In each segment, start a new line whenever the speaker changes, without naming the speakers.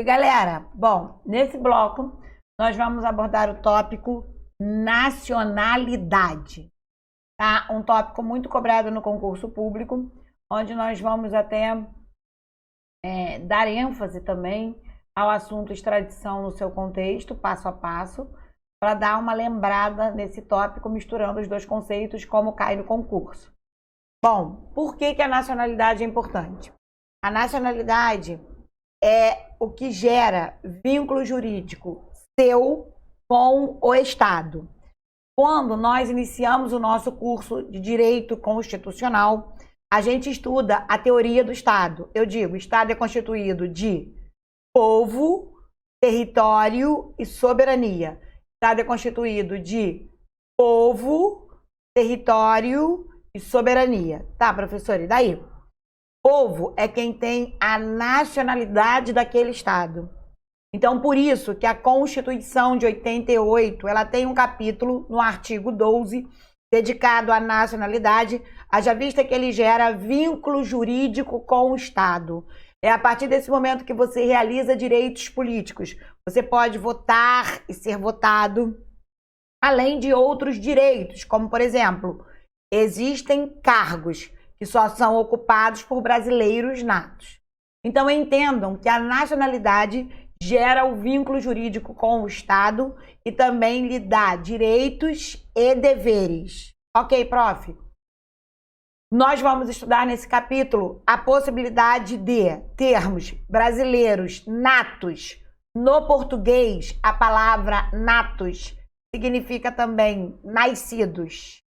Oi, galera! Bom, nesse bloco nós vamos abordar o tópico nacionalidade, tá? Um tópico muito cobrado no concurso público, onde nós vamos até dar ênfase também ao assunto extradição no seu contexto, passo a passo, para dar uma lembrada nesse tópico, misturando os dois conceitos como cai no concurso. Bom, por que a nacionalidade é importante? A nacionalidade é o que gera vínculo jurídico seu com o Estado. Quando nós iniciamos o nosso curso de Direito Constitucional, a gente estuda a teoria do Estado. Eu digo, o Estado é constituído de povo, território e soberania. O Estado é constituído de povo, território e soberania. Tá, professor? E daí? Povo é quem tem a nacionalidade daquele Estado. Então, por isso que a Constituição de 88, ela tem um capítulo no artigo 12, dedicado à nacionalidade, haja vista que ele gera vínculo jurídico com o Estado. É a partir desse momento que você realiza direitos políticos. Você pode votar e ser votado, além de outros direitos, como, por exemplo, existem cargos que só são ocupados por brasileiros natos. Então, entendam que a nacionalidade gera o vínculo jurídico com o Estado e também lhe dá direitos e deveres. Ok, prof? Nós vamos estudar nesse capítulo a possibilidade de termos brasileiros natos. No português, a palavra natos significa também nascidos.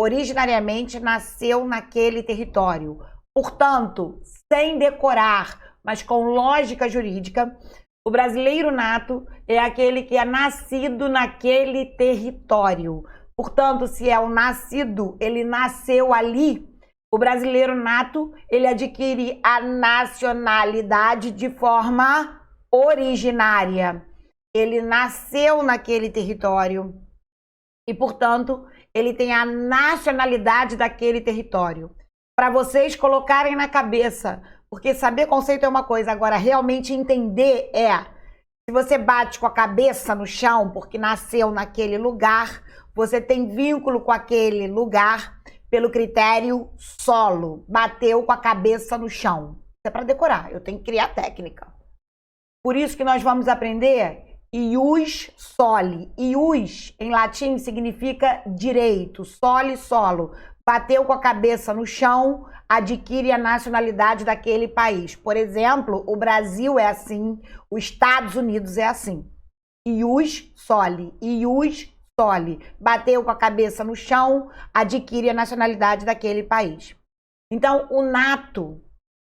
Originariamente nasceu naquele território. Portanto, sem decorar, mas com lógica jurídica, o brasileiro nato é aquele que é nascido naquele território. Portanto, se é o nascido, ele nasceu ali, o brasileiro nato, ele adquire a nacionalidade de forma originária. Ele nasceu naquele território e, portanto, ele tem a nacionalidade daquele território. Para vocês colocarem na cabeça, porque saber conceito é uma coisa, agora realmente entender se você bate com a cabeça no chão porque nasceu naquele lugar, você tem vínculo com aquele lugar pelo critério solo, bateu com a cabeça no chão. Isso é para decorar, eu tenho que criar técnica. Por isso que nós vamos aprender ius soli. Ius, em latim, significa direito. Soli, solo. Bateu com a cabeça no chão, adquire a nacionalidade daquele país. Por exemplo, o Brasil é assim, os Estados Unidos é assim. Ius soli. Ius soli. Bateu com a cabeça no chão, adquire a nacionalidade daquele país. Então, o nato,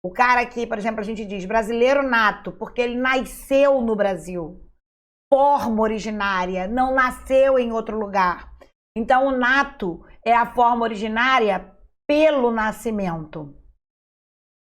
o cara que, por exemplo, a gente diz brasileiro nato, porque ele nasceu no Brasil. Forma originária, não nasceu em outro lugar. Então, o nato é a forma originária pelo nascimento.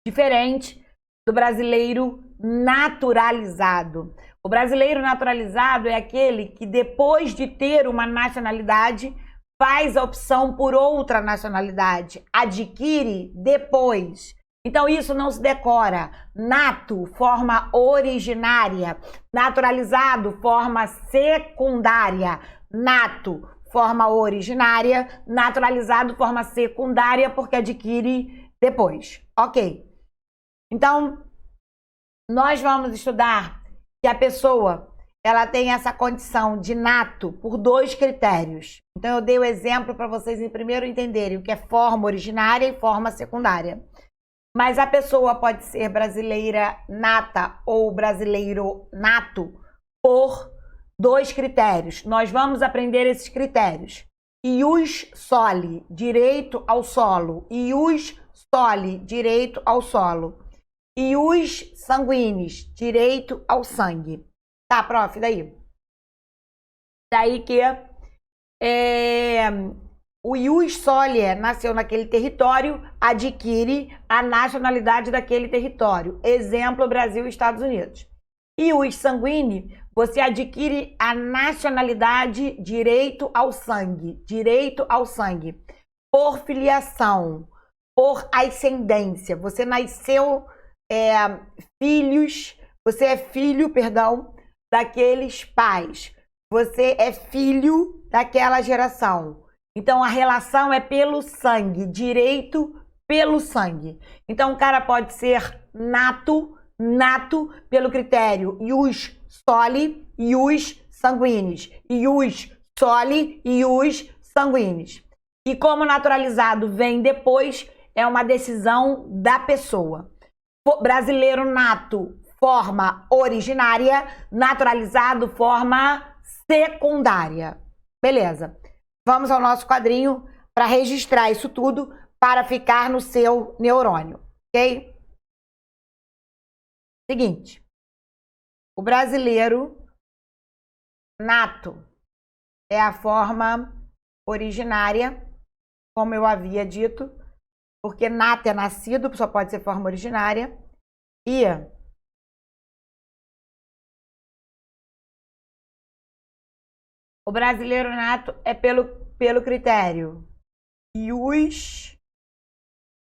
Diferente do brasileiro naturalizado. O brasileiro naturalizado é aquele que, depois de ter uma nacionalidade, faz a opção por outra nacionalidade, adquire depois. Então, isso não se decora. Nato, forma originária. Naturalizado, forma secundária. Nato, forma originária. Naturalizado, forma secundária, porque adquire depois. Ok. Então, nós vamos estudar que a pessoa, ela tem essa condição de nato por dois critérios. Então, eu dei o exemplo para vocês em primeiro entenderem o que é forma originária e forma secundária. Mas a pessoa pode ser brasileira nata ou brasileiro nato por dois critérios. Nós vamos aprender esses critérios. Ius soli, direito ao solo. Ius soli, direito ao solo. Ius sanguinis, direito ao sangue. Tá, prof, daí? Daí que o ius soli nasceu naquele território, adquire a nacionalidade daquele território. Exemplo, Brasil e Estados Unidos. Ius sanguíneo, você adquire a nacionalidade, direito ao sangue. Direito ao sangue. Por filiação, por ascendência. Você nasceu filhos Você é filho, perdão, daqueles pais. Você é filho daquela geração. Então, a relação é pelo sangue, direito pelo sangue. Então, o cara pode ser nato pelo critério ius soli, ius sanguinis. Ius soli, ius sanguinis. E como naturalizado vem depois, é uma decisão da pessoa. Brasileiro nato, forma originária, naturalizado, forma secundária. Beleza. Vamos ao nosso quadrinho para registrar isso tudo para ficar no seu neurônio, ok? Seguinte, o brasileiro nato é a forma originária, como eu havia dito, porque nato é nascido, só pode ser forma originária, e o brasileiro nato é pelo critério ius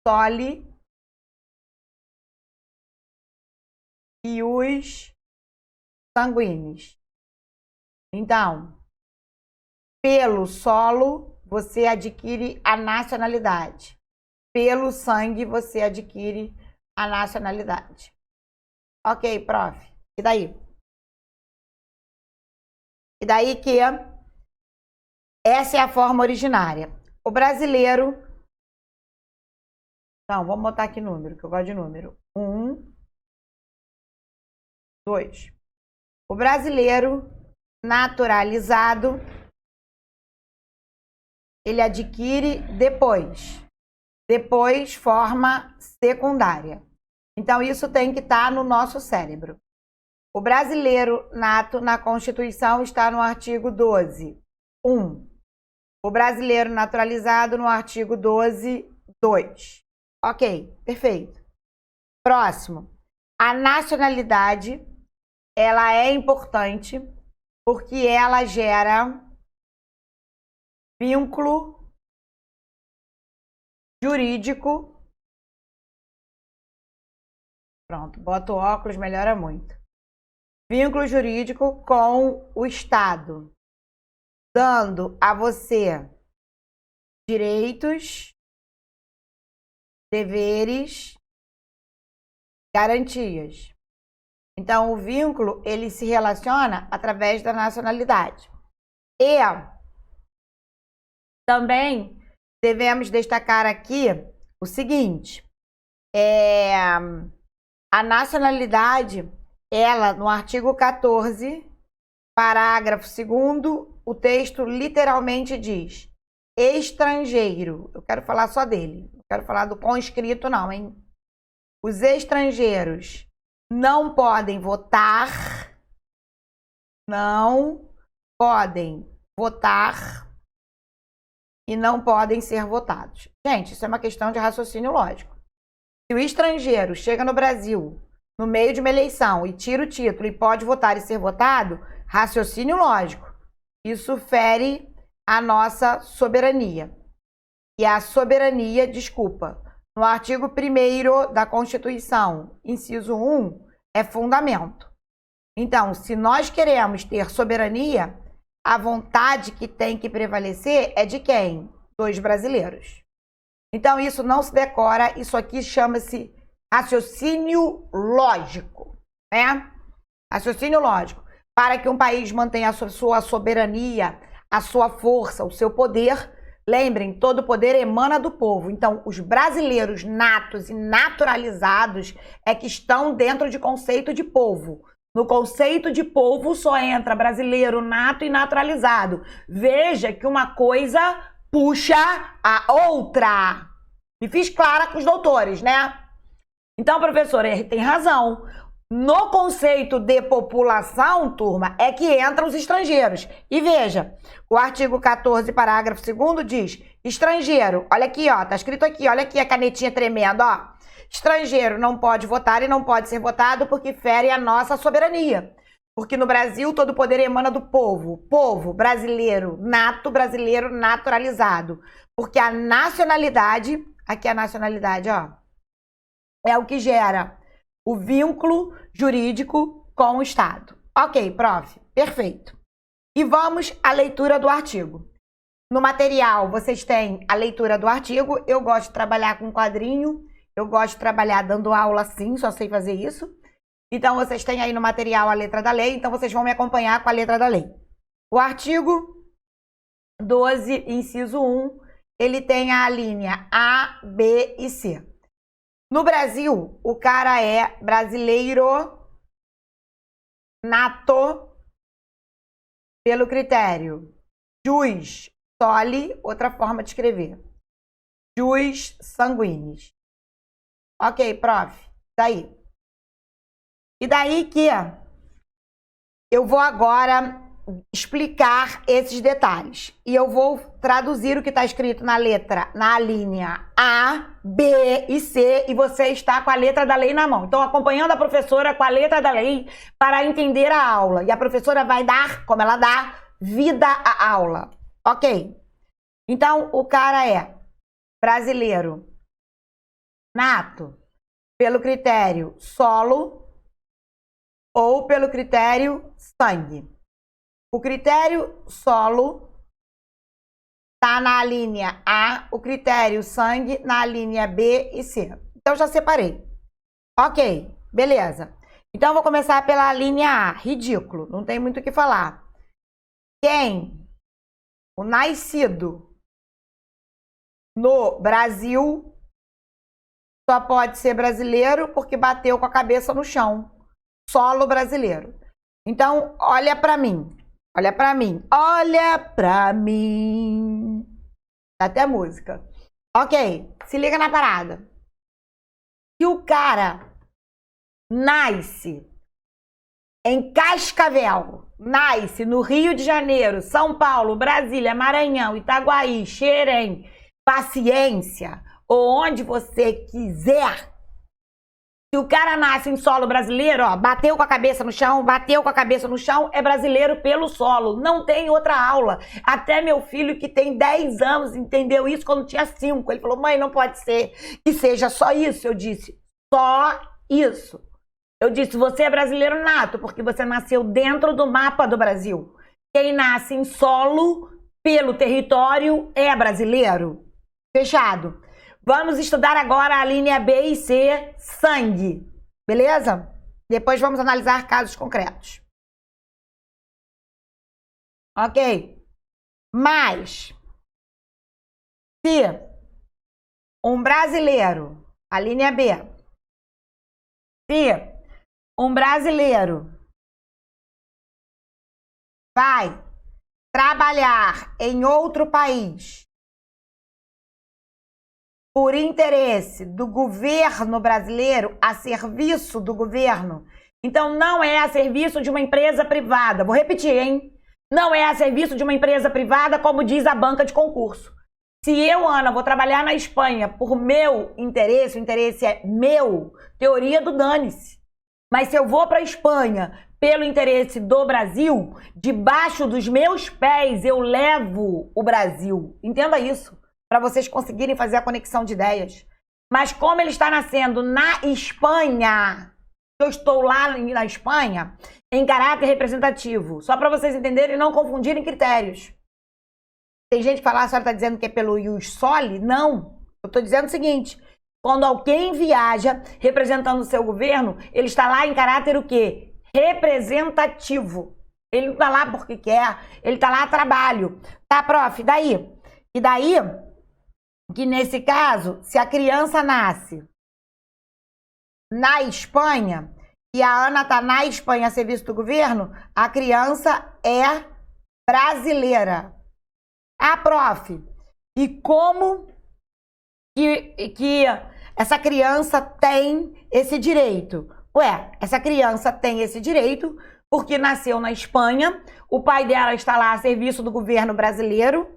soli, ius sanguinis. Então, pelo solo, você adquire a nacionalidade. Pelo sangue, você adquire a nacionalidade. Ok, prof. E daí? E daí que essa é a forma originária. O brasileiro... Então, vamos botar aqui número, que eu gosto de número. 1, 2. O brasileiro naturalizado, ele adquire depois. Depois, forma secundária. Então, isso tem que estar no nosso cérebro. O brasileiro nato na Constituição está no artigo 12, 1. O brasileiro naturalizado no artigo 12, 2. Ok, perfeito. Próximo. A nacionalidade, ela é importante porque ela gera vínculo jurídico. Pronto, bota o óculos, melhora muito. Vínculo jurídico com o Estado, dando a você direitos, deveres, garantias. Então, o vínculo, ele se relaciona através da nacionalidade. E também devemos destacar aqui o seguinte, a nacionalidade, ela, no artigo 14, parágrafo 2º, o texto literalmente diz: estrangeiro. Eu quero falar só dele, não quero falar do conscrito não, hein? Os estrangeiros não podem votar, e não podem ser votados. Gente, isso é uma questão de raciocínio lógico. Se o estrangeiro chega no Brasil no meio de uma eleição e tira o título e pode votar e ser votado, raciocínio lógico. Isso fere a nossa soberania. E a soberania, desculpa, no artigo 1º da Constituição, inciso 1, é fundamento. Então, se nós queremos ter soberania, a vontade que tem que prevalecer é de quem? Dos brasileiros. Então, isso não se decora, isso aqui chama-se raciocínio lógico, né? Raciocínio lógico. Para que um país mantenha a sua soberania, a sua força, o seu poder, lembrem, todo poder emana do povo. Então, os brasileiros natos e naturalizados é que estão dentro de conceito de povo. No conceito de povo só entra brasileiro nato e naturalizado. Veja que uma coisa puxa a outra. Me fiz clara com os doutores, né? Então, professor, ele tem razão. No conceito de população, turma, é que entram os estrangeiros. E veja, o artigo 14, parágrafo 2º diz: estrangeiro, olha aqui, ó, tá escrito aqui, olha aqui a canetinha tremendo, ó. Estrangeiro não pode votar e não pode ser votado porque fere a nossa soberania. Porque no Brasil todo o poder emana do povo. Povo brasileiro nato, brasileiro naturalizado. Porque a nacionalidade, aqui a nacionalidade, ó, é o que gera o vínculo jurídico com o Estado. Ok, prof. Perfeito. E vamos à leitura do artigo. No material, vocês têm a leitura do artigo. Eu gosto de trabalhar com quadrinho. Eu gosto de trabalhar dando aula assim, só sei fazer isso. Então, vocês têm aí no material a letra da lei. Então, vocês vão me acompanhar com a letra da lei. O artigo 12, inciso 1, ele tem a linha A, B e C. No Brasil, o cara é brasileiro nato pelo critério jus soli, outra forma de escrever, jus sanguinis. Ok, prof. Daí. E daí que eu vou agora explicar esses detalhes. E eu vou traduzir o que está escrito na linha A, B e C, e você está com a letra da lei na mão. Então, acompanhando a professora com a letra da lei para entender a aula. E a professora vai dar, como ela dá, vida à aula. Ok? Então, o cara é brasileiro nato pelo critério solo ou pelo critério sangue. O critério solo está na linha A, o critério sangue na linha B e C. Então, já separei. Ok, beleza. Então, vou começar pela linha A. Ridículo, não tem muito o que falar. O nascido no Brasil só pode ser brasileiro porque bateu com a cabeça no chão. Solo brasileiro. Então, olha para mim. Olha pra mim. Olha pra mim. Dá até música. Ok, se liga na parada. Se o cara nasce em Cascavel, nasce no Rio de Janeiro, São Paulo, Brasília, Maranhão, Itaguaí, Xerém, Paciência, ou onde você quiser. Se o cara nasce em solo brasileiro, ó, bateu com a cabeça no chão, é brasileiro pelo solo. Não tem outra aula. Até meu filho, que tem 10 anos, entendeu isso quando tinha 5. Ele falou, mãe, não pode ser que seja só isso. Eu disse, só isso. Eu disse, você é brasileiro nato, porque você nasceu dentro do mapa do Brasil. Quem nasce em solo, pelo território, é brasileiro. Fechado. Vamos estudar agora a linha B e C, sangue. Beleza? Depois vamos analisar casos concretos. Ok? Mas, se um brasileiro, a linha B, se um brasileiro vai trabalhar em outro país por interesse do governo brasileiro, a serviço do governo, então não é a serviço de uma empresa privada. Vou repetir, hein? Não é a serviço de uma empresa privada, como diz a banca de concurso. Se eu, Ana, vou trabalhar na Espanha por meu interesse, o interesse é meu, teoria do dane-se. Mas se eu vou para a Espanha pelo interesse do Brasil, debaixo dos meus pés eu levo o Brasil. Entenda isso, para vocês conseguirem fazer a conexão de ideias. Mas como ele está nascendo na Espanha, eu estou lá na Espanha, em caráter representativo, só para vocês entenderem e não confundirem critérios. Tem gente que fala, a senhora está dizendo que é pelo ius soli? Não, eu estou dizendo o seguinte, quando alguém viaja representando o seu governo, ele está lá em caráter o quê? Representativo. Ele não está lá porque quer, ele está lá a trabalho. Tá, prof? Daí? E daí, que nesse caso, se a criança nasce na Espanha e a Ana está na Espanha a serviço do governo, a criança é brasileira. Ah, prof, e como que essa criança tem esse direito? Ué, essa criança tem esse direito porque nasceu na Espanha, o pai dela está lá a serviço do governo brasileiro,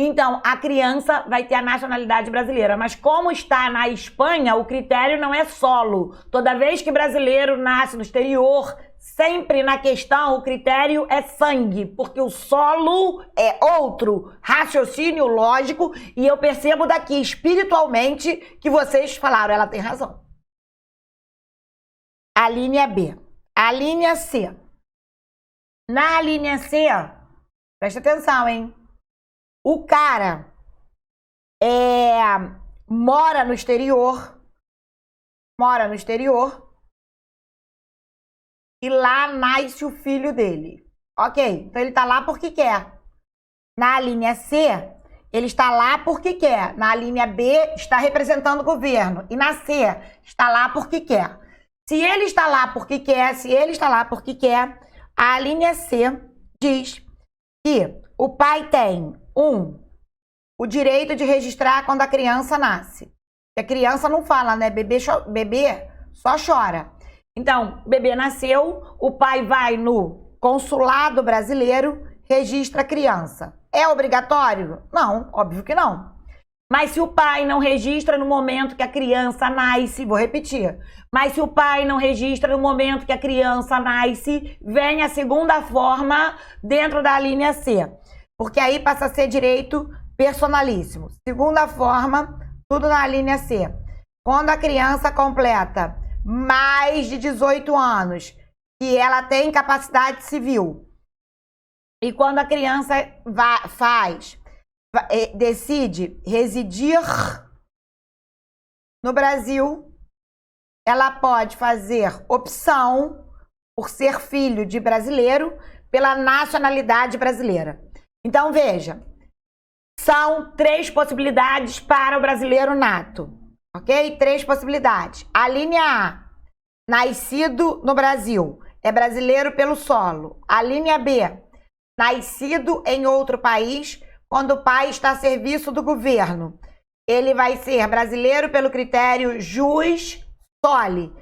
então a criança vai ter a nacionalidade brasileira. Mas como está na Espanha, o critério não é solo. Toda vez que brasileiro nasce no exterior, sempre na questão o critério é sangue, porque o solo é outro raciocínio lógico e eu percebo daqui espiritualmente que vocês falaram, ela tem razão. A linha B. A linha C. Na linha C, presta atenção, hein? O cara mora no exterior, e lá nasce o filho dele. Ok, então ele tá lá porque quer. Na linha C, ele está lá porque quer. Na linha B, está representando o governo. E na C, está lá porque quer. Se ele está lá porque quer, a linha C diz que o pai tem, o direito de registrar quando a criança nasce. A criança não fala, né? Bebê só chora. Então, o bebê nasceu, o pai vai no consulado brasileiro, registra a criança. É obrigatório? Não, óbvio que não. Mas se o pai não registra no momento que a criança nasce, vou repetir, mas se o pai não registra no momento que a criança nasce, vem a segunda forma dentro da linha C. Porque aí passa a ser direito personalíssimo. Segunda forma, tudo na linha C. Quando a criança completa mais de 18 anos e ela tem capacidade civil, e quando a criança decide residir no Brasil, ela pode fazer opção por ser filho de brasileiro pela nacionalidade brasileira. Então, veja, são 3 possibilidades para o brasileiro nato, ok? 3 possibilidades. A linha A, nascido no Brasil, é brasileiro pelo solo. A linha B, nascido em outro país, quando o pai está a serviço do governo. Ele vai ser brasileiro pelo critério jus soli,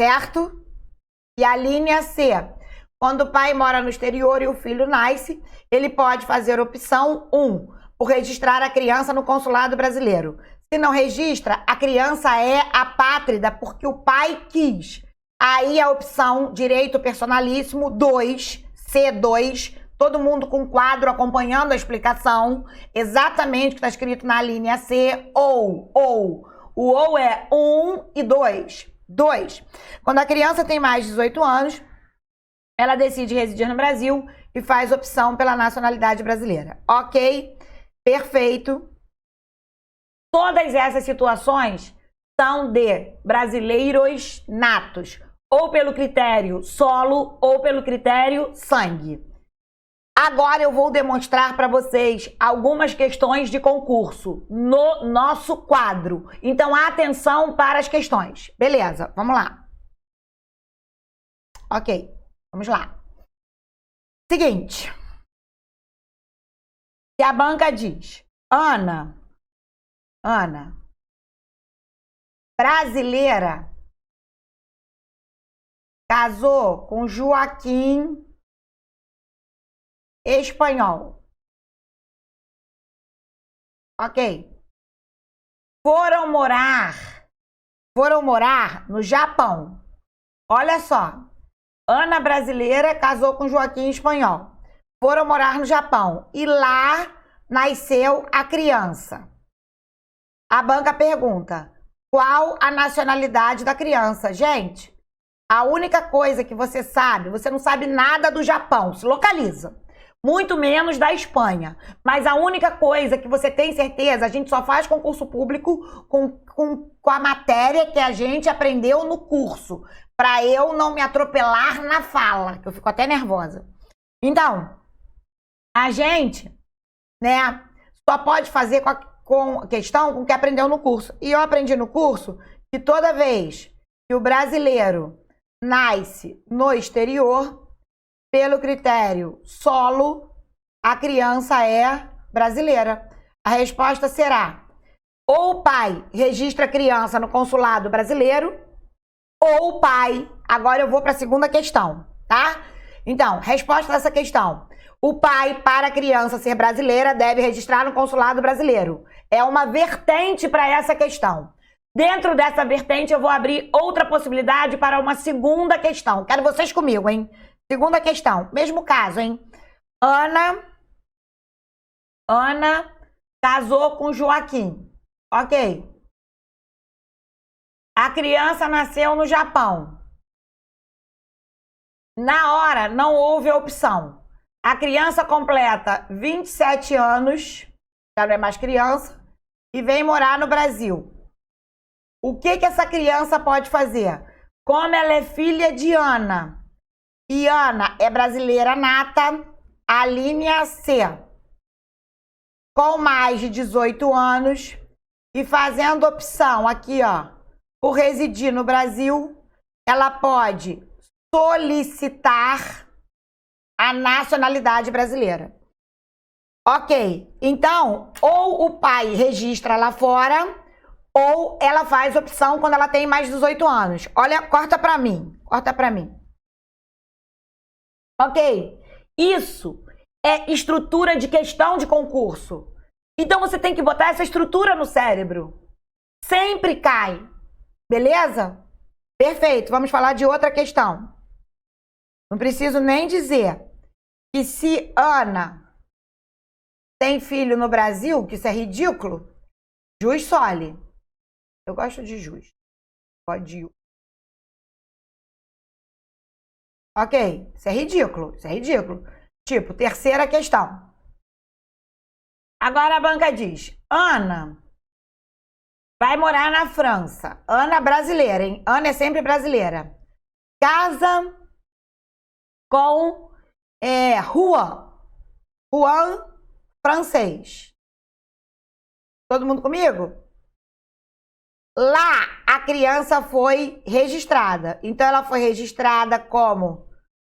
certo? E a linha C, quando o pai mora no exterior e o filho nasce, ele pode fazer opção 1, por registrar a criança no consulado brasileiro. Se não registra, a criança é apátrida porque o pai quis. Aí a opção direito personalíssimo 2, C2, todo mundo com quadro acompanhando a explicação, exatamente o que está escrito na linha C, ou. O ou é 1 e 2. 2. Quando a criança tem mais de 18 anos, ela decide residir no Brasil e faz opção pela nacionalidade brasileira. Ok? Perfeito. Todas essas situações são de brasileiros natos, ou pelo critério solo ou pelo critério sangue. Agora eu vou demonstrar para vocês algumas questões de concurso no nosso quadro. Então, atenção para as questões. Beleza, vamos lá. Ok, vamos lá. Seguinte. Se a banca diz, Ana, brasileira, casou com Joaquim, espanhol. Ok. Foram morar no Japão. Olha só. Ana brasileira casou com Joaquim espanhol. Foram morar no Japão. E lá nasceu a criança. A banca pergunta, qual a nacionalidade da criança? Gente, a única coisa que você sabe, você não sabe nada do Japão, se localiza. Muito menos da Espanha. Mas a única coisa que você tem certeza, a gente só faz concurso público com a matéria que a gente aprendeu no curso. Para eu não me atropelar na fala, que eu fico até nervosa. Então, a gente, né, só pode fazer com questão com o que aprendeu no curso. E eu aprendi no curso que toda vez que o brasileiro nasce no exterior, pelo critério solo, a criança é brasileira. A resposta será: ou o pai registra a criança no consulado brasileiro, ou o pai... Agora eu vou para a segunda questão, tá? Então, resposta dessa questão. O pai, para a criança ser brasileira, deve registrar no consulado brasileiro. É uma vertente para essa questão. Dentro dessa vertente, eu vou abrir outra possibilidade para uma segunda questão. Quero vocês comigo, hein? Segunda questão, mesmo caso, hein? Ana casou com Joaquim. Ok. A criança nasceu no Japão. Na hora, não houve a opção. A criança completa 27 anos, já não é mais criança, e vem morar no Brasil. O que essa criança pode fazer? Como ela é filha de Ana, e Ana é brasileira nata, a linha C, com mais de 18 anos e fazendo opção aqui, ó, por residir no Brasil, ela pode solicitar a nacionalidade brasileira. Ok, então, ou o pai registra lá fora, ou ela faz opção quando ela tem mais de 18 anos. Olha, corta pra mim. Ok, isso é estrutura de questão de concurso. Então, você tem que botar essa estrutura no cérebro. Sempre cai. Beleza? Perfeito, vamos falar de outra questão. Não preciso nem dizer que se Ana tem filho no Brasil, que isso é ridículo, jus soli. Eu gosto de jus. Pode. Ok, isso é ridículo, Tipo, terceira questão. Agora a banca diz, Ana vai morar na França. Ana brasileira, hein? Ana é sempre brasileira. Casa com Juan francês. Todo mundo comigo? Lá a criança foi registrada. Então ela foi registrada como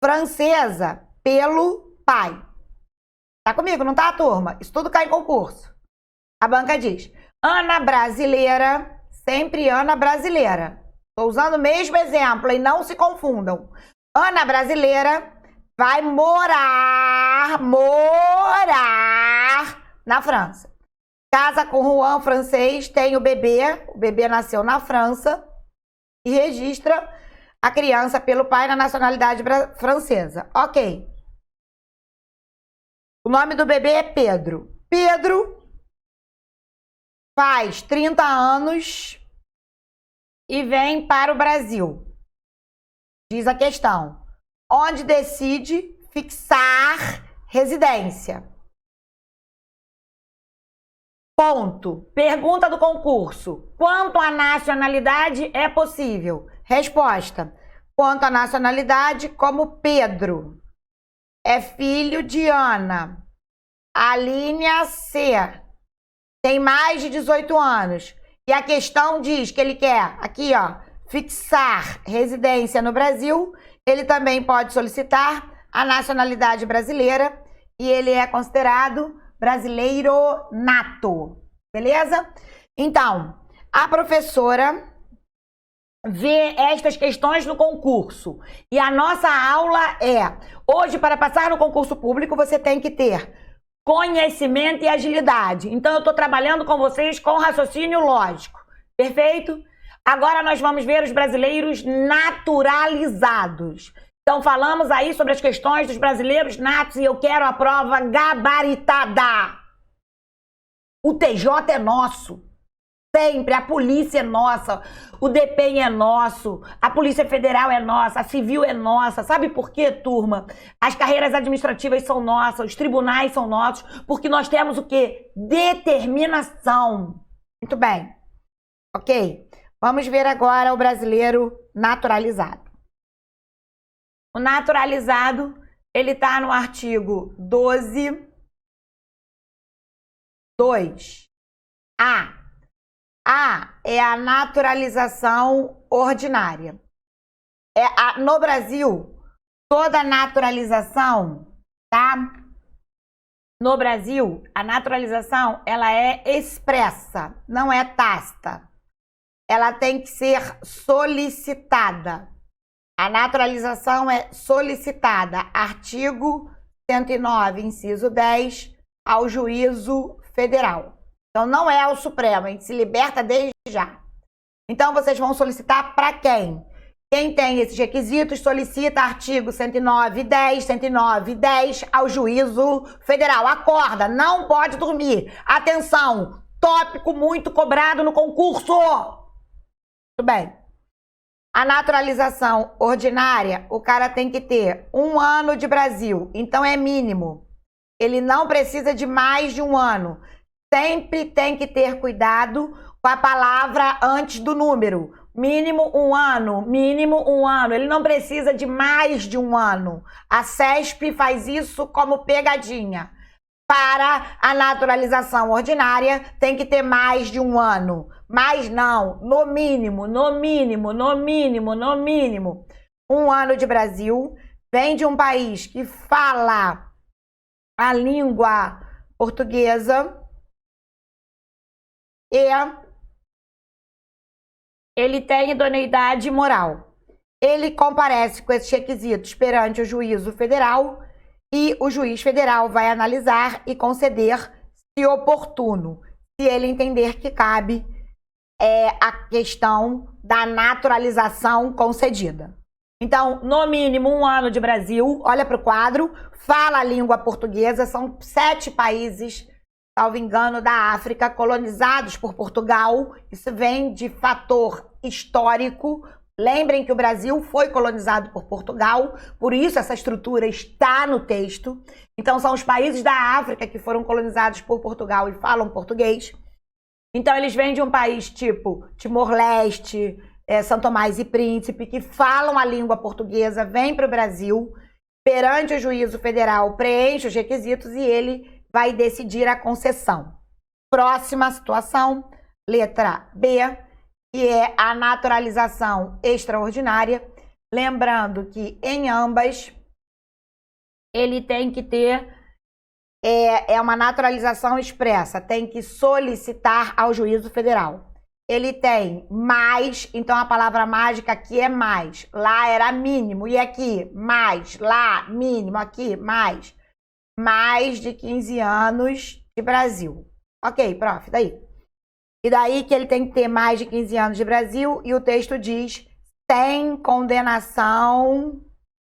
francesa pelo pai. Tá comigo, não tá, turma? Isso tudo cai em concurso. A banca diz, Ana brasileira, sempre Ana brasileira. Tô usando o mesmo exemplo e não se confundam. Ana brasileira vai morar na França. Casa com Juan francês, tem o bebê nasceu na França e registra a criança pelo pai na nacionalidade francesa. Ok. O nome do bebê é Pedro. Pedro faz 30 anos e vem para o Brasil. Diz a questão. Onde decide fixar residência. Ponto. Pergunta do concurso. Quanto à nacionalidade é possível? Resposta. Quanto à nacionalidade, como Pedro é filho de Ana, a linha C tem mais de 18 anos e a questão diz que ele quer, aqui ó, fixar residência no Brasil, ele também pode solicitar a nacionalidade brasileira e ele é considerado brasileiro nato, beleza? Então, a professora vê estas questões no concurso e a nossa aula é, hoje para passar no concurso público você tem que ter conhecimento e agilidade. Então eu estou trabalhando com vocês com raciocínio lógico, perfeito? Agora nós vamos ver os brasileiros naturalizados. Então falamos aí sobre as questões dos brasileiros natos e eu quero a prova gabaritada. O TJ é nosso. Sempre. A polícia é nossa. O DPEM é nosso. A Polícia Federal é nossa. A Civil é nossa. Sabe por quê, turma? As carreiras administrativas são nossas. Os tribunais são nossos. Porque nós temos o quê? Determinação. Muito bem. Ok? Vamos ver agora o brasileiro naturalizado. O naturalizado, ele está no artigo 12, 2. A é a naturalização ordinária. No Brasil, toda naturalização, tá? No Brasil, a naturalização, ela é expressa, não é tácita. Ela tem que ser solicitada. A naturalização é solicitada, artigo 109, inciso 10, ao juízo federal. Então, não é ao Supremo, a gente se liberta desde já. Então, vocês vão solicitar para quem? Quem tem esses requisitos, solicita artigo 109.10, 109.10 ao juízo federal. Acorda, não pode dormir. Atenção, tópico muito cobrado no concurso. Muito bem. A naturalização ordinária, o cara tem que ter 1 ano de Brasil, então é mínimo. Ele não precisa de mais de 1 ano. Sempre tem que ter cuidado com a palavra antes do número. Mínimo 1 ano, mínimo 1 ano. Ele não precisa de mais de 1 ano. A CESP faz isso como pegadinha. Para a naturalização ordinária, tem que ter mais de 1 ano. Mas não, no mínimo, no mínimo, no mínimo, no mínimo. 1 ano de Brasil, vem de um país que fala a língua portuguesa e ele tem idoneidade moral. Ele comparece com esses requisitos perante o juízo federal e o juiz federal vai analisar e conceder, se oportuno, se ele entender que cabe a questão da naturalização concedida. Então, no mínimo 1 ano de Brasil, olha para o quadro, fala a língua portuguesa, são 7 países, salvo engano, da África, colonizados por Portugal. Isso vem de fator histórico. Lembrem que o Brasil foi colonizado por Portugal, por isso essa estrutura está no texto. Então, são os países da África que foram colonizados por Portugal e falam português. Então, eles vêm de um país tipo Timor-Leste, São Tomás e Príncipe, que falam a língua portuguesa, vêm para o Brasil, perante o juízo federal, preenche os requisitos e ele vai decidir a concessão. Próxima situação, letra B, que é a naturalização extraordinária. Lembrando que em ambas, ele tem que ter uma naturalização expressa, tem que solicitar ao juízo federal. Ele tem mais, então a palavra mágica aqui é mais. Lá era mínimo, e aqui mais, lá mínimo, aqui mais. Mais de 15 anos de Brasil. Ok, prof, daí? E daí que ele tem que ter mais de 15 anos de Brasil e o texto diz sem condenação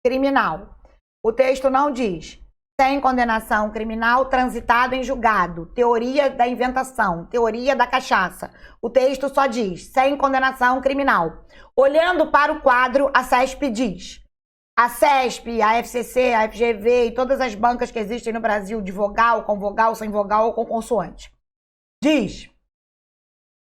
criminal. O texto não diz sem condenação criminal transitado em julgado, teoria da inventação, teoria da cachaça. O texto só diz sem condenação criminal. Olhando para o quadro, a CESP diz: a CESP, a FCC, a FGV e todas as bancas que existem no Brasil de vogal, com vogal, sem vogal ou com consoante. Diz: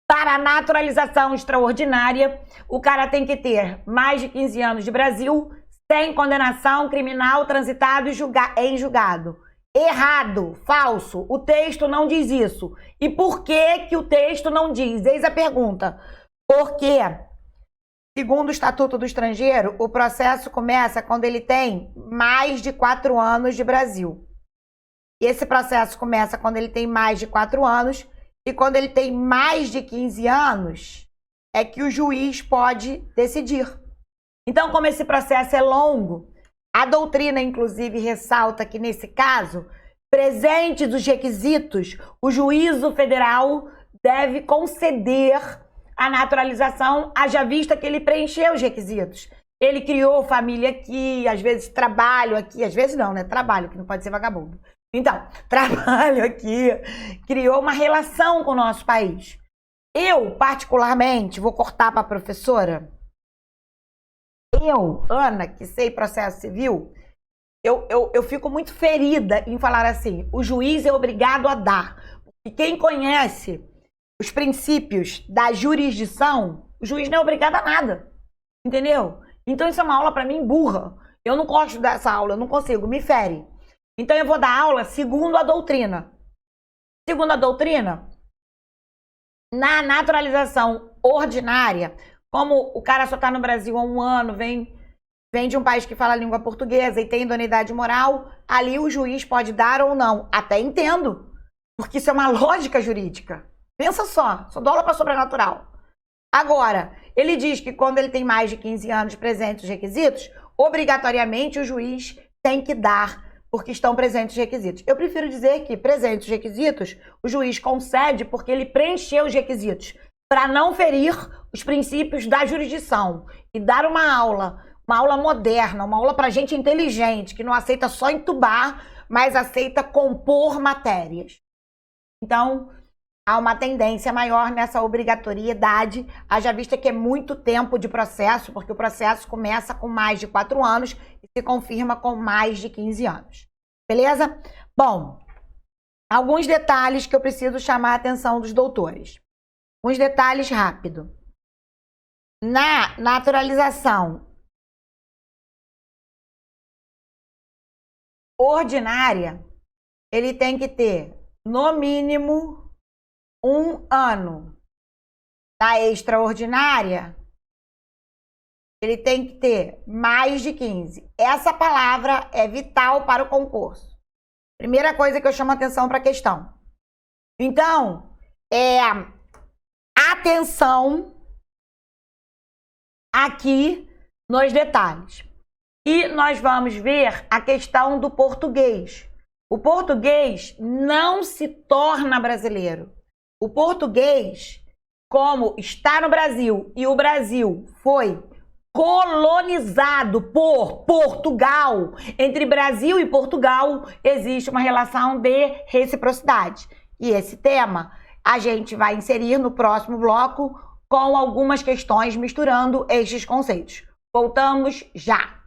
para a naturalização extraordinária, o cara tem que ter mais de 15 anos de Brasil, sem condenação criminal transitado em julgado. Errado, falso, o texto não diz isso. E por que o texto não diz? Eis a pergunta. Porque, segundo o Estatuto do Estrangeiro, o processo começa quando ele tem mais de 4 anos de Brasil. E esse processo começa quando ele tem mais de 4 anos e quando ele tem mais de 15 anos é que o juiz pode decidir. Então, como esse processo é longo, a doutrina, inclusive, ressalta que, nesse caso, presentes os requisitos, o juízo federal deve conceder a naturalização, haja vista que ele preencheu os requisitos. Ele criou família aqui, às vezes trabalho aqui, às vezes não, né? Trabalho, que não pode ser vagabundo. Então, trabalho aqui, criou uma relação com o nosso país. Eu, particularmente, vou cortar para a professora. Eu, Ana, que sei processo civil, eu fico muito ferida em falar assim, o juiz é obrigado a dar. E quem conhece os princípios da jurisdição, o juiz não é obrigado a nada, entendeu? Então isso é uma aula para mim burra. Eu não gosto dessa aula, eu não consigo, me fere. Então eu vou dar aula segundo a doutrina. Segundo a doutrina, na naturalização ordinária, como o cara só está no Brasil há 1 ano, vem de um país que fala a língua portuguesa e tem idoneidade moral, ali o juiz pode dar ou não. Até entendo, porque isso é uma lógica jurídica. Pensa só dou aula para sobrenatural. Agora, ele diz que quando ele tem mais de 15 anos presentes os requisitos, obrigatoriamente o juiz tem que dar, porque estão presentes os requisitos. Eu prefiro dizer que presentes os requisitos, o juiz concede porque ele preencheu os requisitos, para não ferir os princípios da jurisdição e dar uma aula moderna, uma aula para gente inteligente, que não aceita só entubar, mas aceita compor matérias. Então, há uma tendência maior nessa obrigatoriedade, haja vista que é muito tempo de processo, porque o processo começa com mais de 4 anos e se confirma com mais de 15 anos. Beleza? Bom, alguns detalhes que eu preciso chamar a atenção dos doutores. Uns detalhes rápido. Na naturalização ordinária, ele tem que ter, no mínimo, 1 ano. Na extraordinária, ele tem que ter mais de 15. Essa palavra é vital para o concurso. Primeira coisa que eu chamo atenção para a questão. Então, atenção aqui nos detalhes. E nós vamos ver a questão do português. O português não se torna brasileiro. O português, como está no Brasil e o Brasil foi colonizado por Portugal, entre Brasil e Portugal existe uma relação de reciprocidade. E esse tema a gente vai inserir no próximo bloco com algumas questões misturando estes conceitos. Voltamos já!